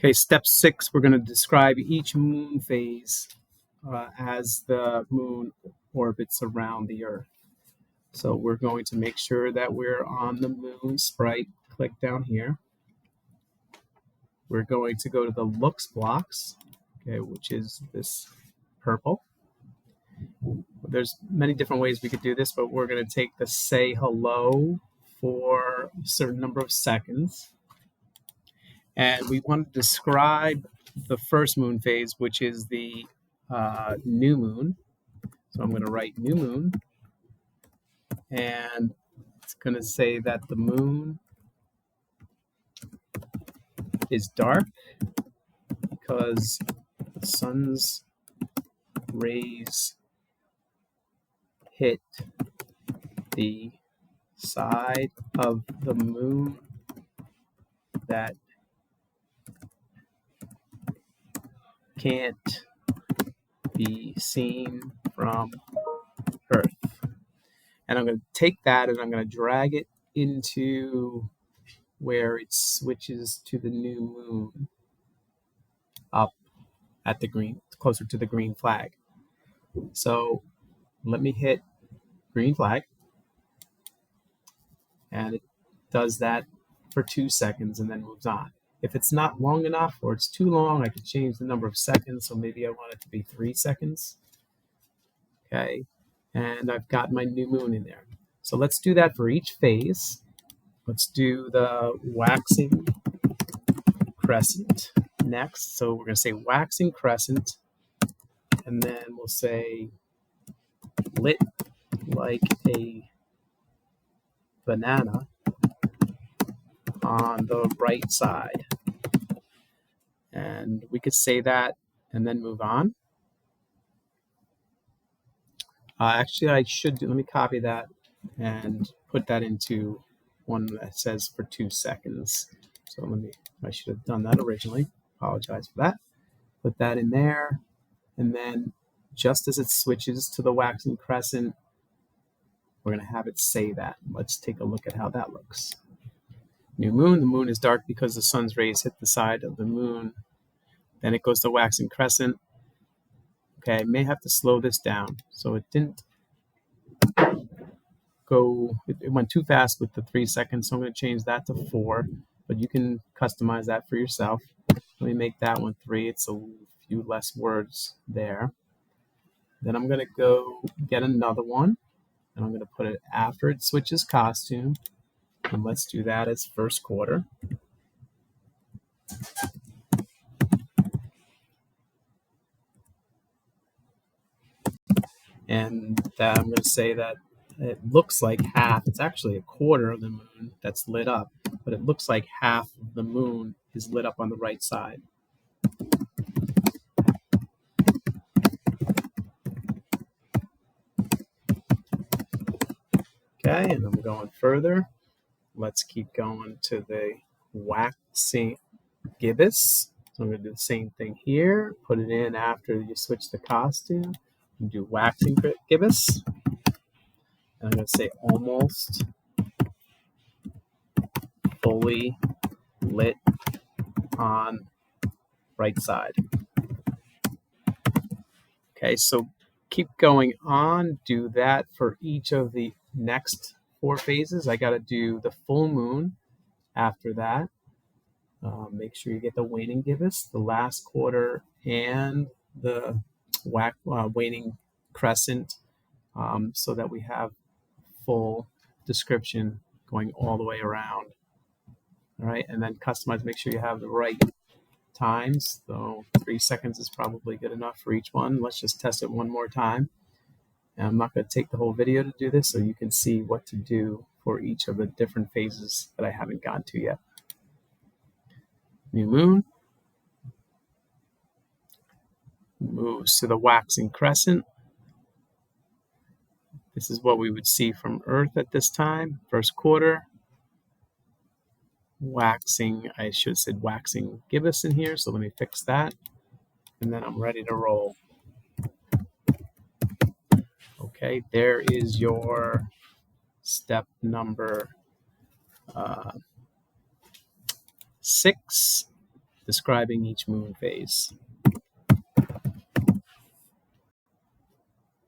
Okay, step 6, we're going to describe each moon phase as the moon orbits around the Earth. So we're going to make sure that we're on the moon sprite. Click down here. We're going to go to the looks blocks, okay, which is this purple. There's many different ways we could do this, but we're going to take the say hello for a certain number of seconds. And we want to describe the first moon phase, which is the new moon. So I'm going to write new moon. And it's going to say that the moon is dark because the sun's rays hit the side of the moon that can't be seen from Earth. And I'm going to take that and I'm going to drag it into where it switches to the new moon up at the green, closer to the green flag. So let me hit green flag. And it does that for 2 seconds and then moves on. If it's not long enough or it's too long, I could change the number of seconds. So maybe I want it to be 3 seconds. Okay. And I've got my new moon in there. So let's do that for each phase. Let's do the waxing crescent next. So we're going to say waxing crescent, and then we'll say lit like a banana on the right side. And we could say that and then move on. Actually, I should do, let me copy that and put that into one that says for 2 seconds. So I should have done that originally. Apologize for that. Put that in there. And then just as it switches to the waxing crescent, we're going to have it say that. Let's take a look at how that looks. New moon. The moon is dark because the sun's rays hit the side of the moon. Then it goes to waxing crescent. Okay, I may have to slow this down. So it didn't go, it went too fast with the 3 seconds. So I'm going to change that to 4. But you can customize that for yourself. Let me make that one 3. It's a few less words there. Then I'm going to go get another one. And I'm going to put it after it switches costume. And let's do that as first quarter. And that I'm going to say that it looks like half, it's actually a quarter of the moon that's lit up, but it looks like half of the moon is lit up on the right side. Okay, and I'm going further. Let's keep going to the waxing gibbous. So I'm going to do the same thing here. Put it in after you switch the costume. And do waxing gibbous. And I'm going to say almost fully lit on right side. Okay, so keep going on. Do that for each of the next 4 phases. I got to do the full moon after that. Make sure you get the waning gibbous, the last quarter, and the waning crescent, so that we have full description going all the way around. All right, and then customize, make sure you have the right times. So 3 seconds is probably good enough for each one. Let's just test it one more time. And I'm not going to take the whole video to do this, so you can see what to do for each of the different phases that I haven't gotten to yet. New moon moves to the waxing crescent. This is what we would see from Earth at this time, first quarter. Waxing, I should have said waxing gibbous in here, so let me fix that. And then I'm ready to roll. Okay, there is your step number 6. describing each moon phase.